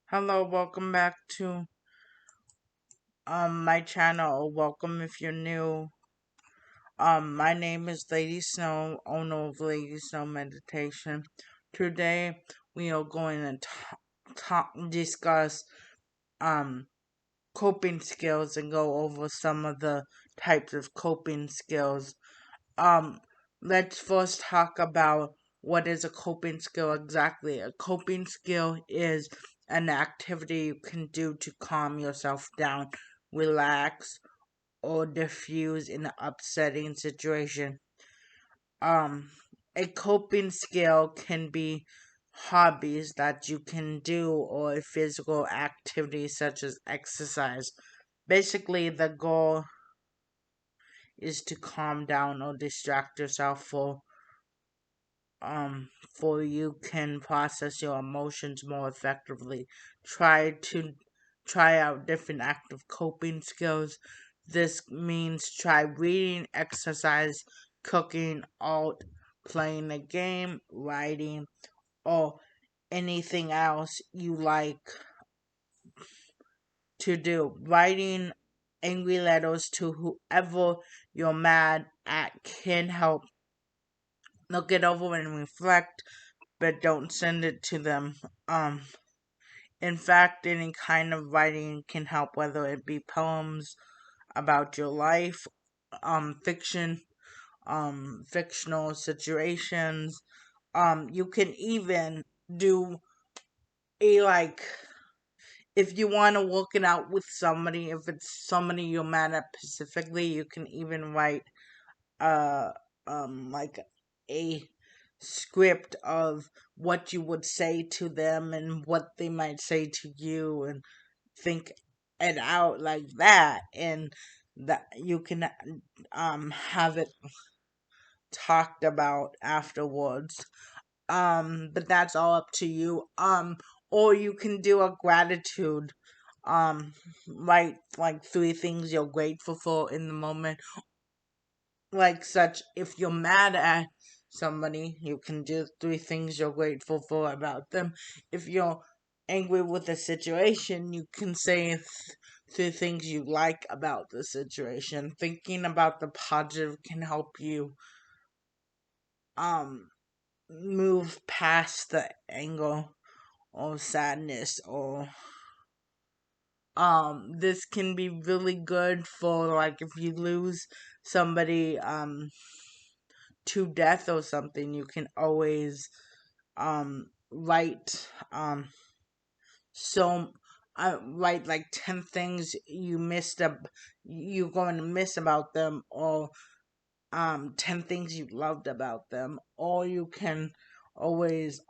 Hello, welcome back to my channel. Welcome if you're new. My name is Lady Snow, owner of Lady Snow Meditation. Today we are going to discuss um coping skills and go over some of the types of coping skills. Um let's first talk about what is a coping skill exactly. A coping skill is an activity you can do to calm yourself down, relax, or diffuse in an upsetting situation. Um, a coping skill can be hobbies that you can do or a physical activity such as exercise. Basically, the goal is to calm down or distract yourself for you can process your emotions more effectively. Try out different active coping skills. This means try reading, exercise, cooking, art, playing a game, writing, or anything else you like to do. Writing angry letters to whoever you're mad at can help. Look it over and reflect, but don't send it to them. Um, in fact, any kind of writing can help, whether it be poems about your life, fiction, fictional situations. You can even do a like if you want to work it out with somebody. If it's somebody you're mad at specifically, you can even write uh like a script of what you would say to them and what they might say to you, and think it out like that, and that you can have it talked about afterwards. But that's all up to you. Or you can do a gratitude, write like three things you're grateful for in the moment. Like such, if you're mad at somebody, you can do three things you're grateful for about them. If you're angry with a situation, you can say three things you like about the situation. Thinking about the positive can help you um move past the anger or sadness. Or this can be really good for like if you lose somebody to death or something. You can always write so write like 10 things you're going to miss about them, or 10 things you loved about them. Or you can always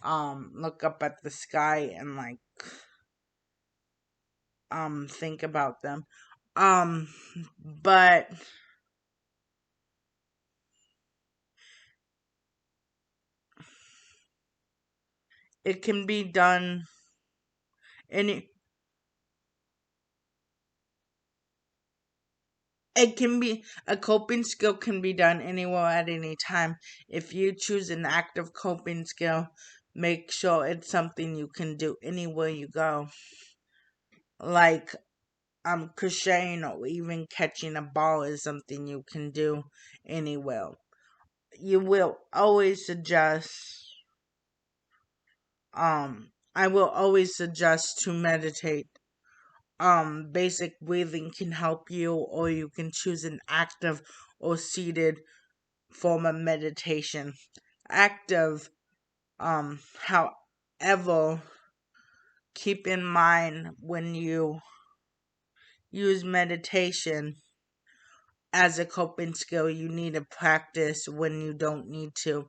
look up at the sky and like think about them. um but it can be done any it can be a coping skill can be done anywhere at any time. If you choose an active coping skill, make sure it's something you can do anywhere you go. Like crocheting or even catching a ball is something you can do anywhere. You will always suggest I will always suggest to meditate. Basic breathing can help you, or you can choose an active or seated form of meditation. Active, however, keep in mind when you use meditation as a coping skill, you need to practice when you don't need to.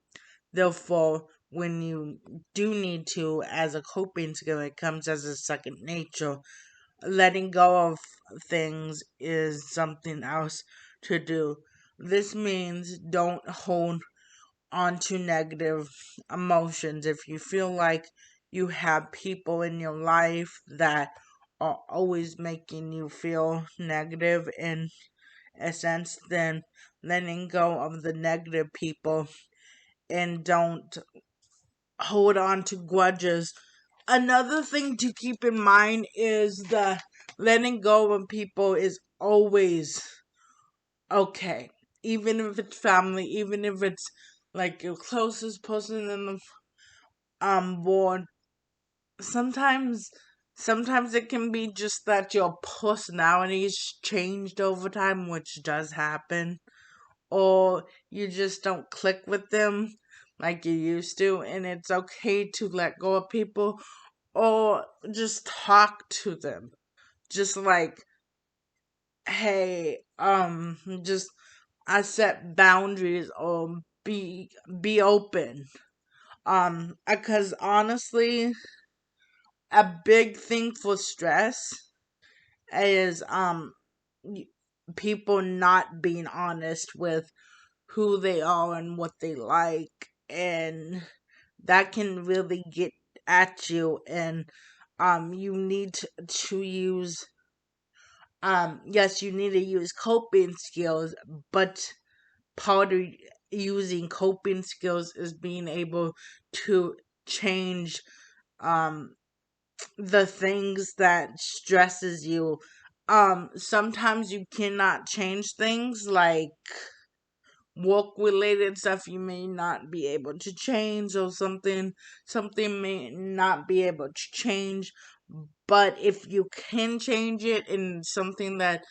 Therefore, when you do need to, as a coping skill, it comes as a second nature. Letting go of things is something else to do. This means don't hold on to negative emotions. If you feel like you have people in your life that are always making you feel negative in a sense, then letting go of the negative people and don't hold on to grudges. Another thing to keep in mind is that letting go of people is always okay. Even if it's family, even if it's like your closest person in the world, sometimes sometimes it can be just that your personality's changed over time, which does happen, or you just don't click with them like you used to, and it's okay to let go of people or just talk to them. Just like, hey, just I set boundaries or be open. Because honestly, a big thing for stress is y- people not being honest with who they are and what they like, and that can really get at you. And you need to use yes, you need to use coping skills, but part of using coping skills is being able to change um the things that stresses you. Sometimes you cannot change things like work related stuff. You may not be able to change, or something may not be able to change. But if you can change it and something that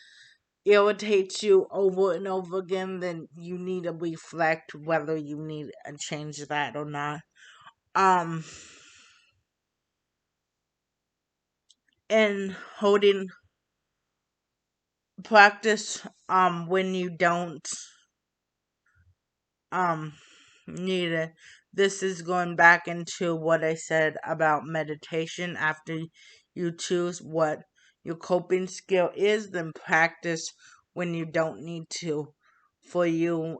irritates you over and over again, then you need to reflect whether you need to change that or not. Um, and holding practice when you don't um need it. This is going back into what I said about meditation. After you choose what your coping skill is, then practice when you don't need to. For you,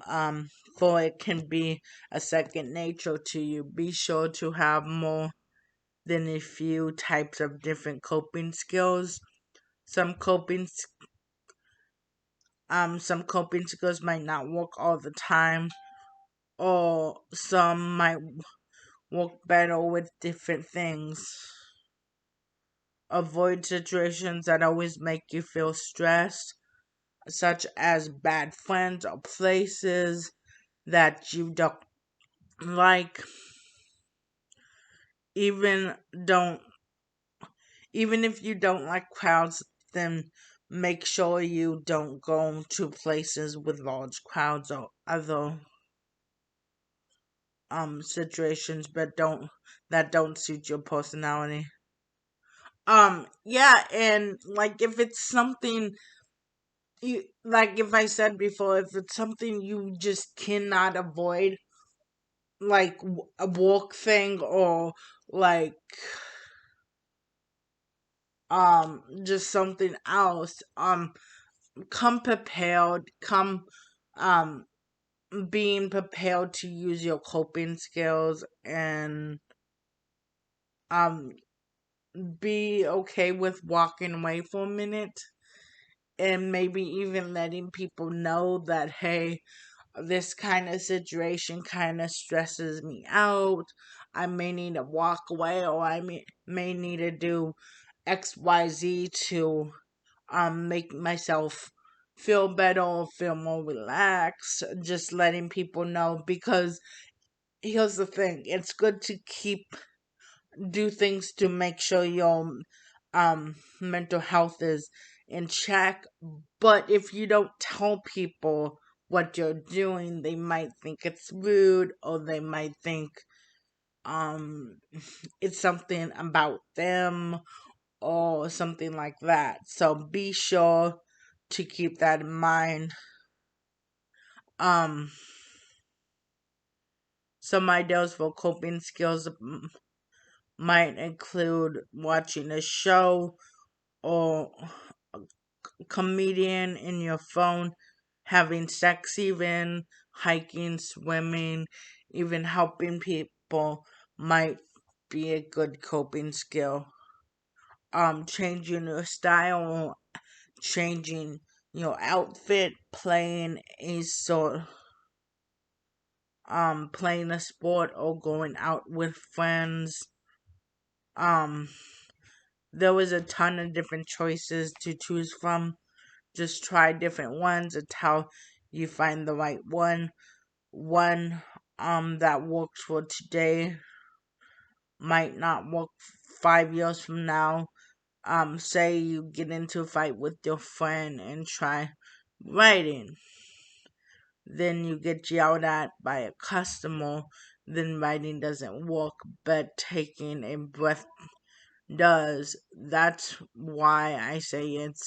for it can be a second nature to you. Be sure to have more than a few types of different coping skills. Some coping some coping skills might not work all the time, or some might work better with different things. Avoid situations that always make you feel stressed, such as bad friends or places that you don't like. Even don't even if you don't like crowds, then make sure you don't go to places with large crowds or other situations that don't suit your personality. Yeah, and like if it's something you like, if I said before, if it's something you just cannot avoid, like a work thing, or like just something else, come prepared, come um being prepared to use your coping skills, and um be okay with walking away for a minute, and maybe even letting people know that, hey, this kind of situation kind of stresses me out. I may need to walk away, or may need to do XYZ to make myself feel better or feel more relaxed. Just letting people know, because here's the thing, it's good to do things to make sure your mental health is in check. But if you don't tell people what you're doing, they might think it's rude, or they might think um it's something about them or something like that. So be sure to keep that in mind. um some ideas for coping skills might include watching a show or comedian in your phone, having sex, even hiking, swimming, even helping people might be a good coping skill. Changing your style, changing your outfit, playing a sort playing a sport or going out with friends. Um, there was a ton of different choices to choose from. Just try different ones until you find the right one that works for today might not work 5 years from now. Say you get into a fight with your friend and try writing, then you get yelled at by a customer, then writing doesn't work, but taking a breath does. That's why I say it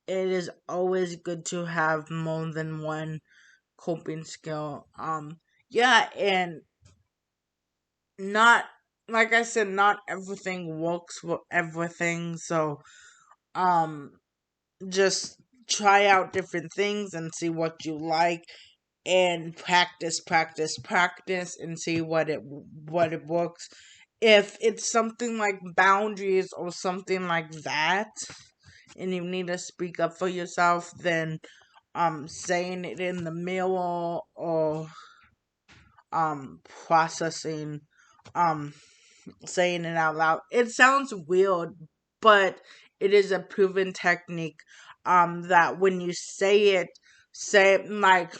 is always good to have more than one coping skill. Yeah, and not, like I said, not everything works for everything. So, um, just try out different things and see what you like, and practice, and see what it works. If it's something like boundaries or something like that, and you need to speak up for yourself, then saying it in the mirror, or processing, um saying it out loud. It sounds weird, but it is a proven technique, that when you say it like,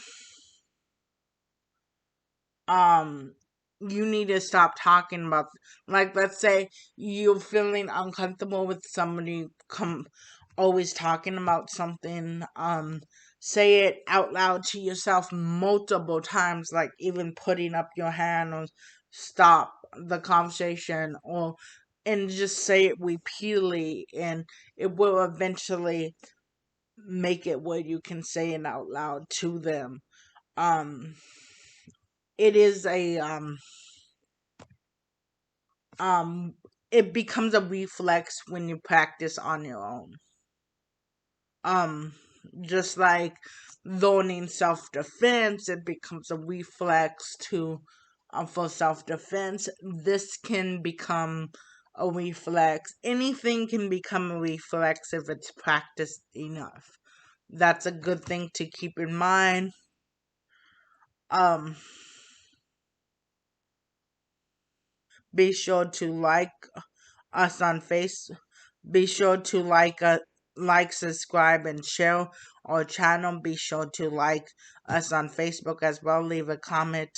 um you need to stop talking about, like, let's say you're feeling uncomfortable with somebody always talking about something. Say it out loud to yourself multiple times, like even putting up your hand, or stop the conversation, or and just say it repeatedly, and it will eventually make it where you can say it out loud to them. um it is a um it becomes a reflex when you practice on your own. um just like learning self-defense, it becomes a reflex to, for self-defense. This can become a reflex. Anything can become a reflex if it's practiced enough. That's a good thing to keep in mind. um be sure to like us on face be sure to like, subscribe, and share our channel. Be sure to like us on Facebook as well. Leave a comment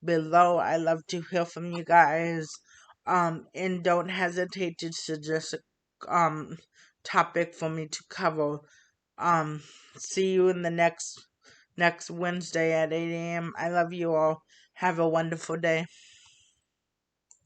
below. I love to hear from you guys. And don't hesitate to suggest topic for me to cover. Um, See you in the next Wednesday at 8 a.m. I love you all. Have a wonderful day.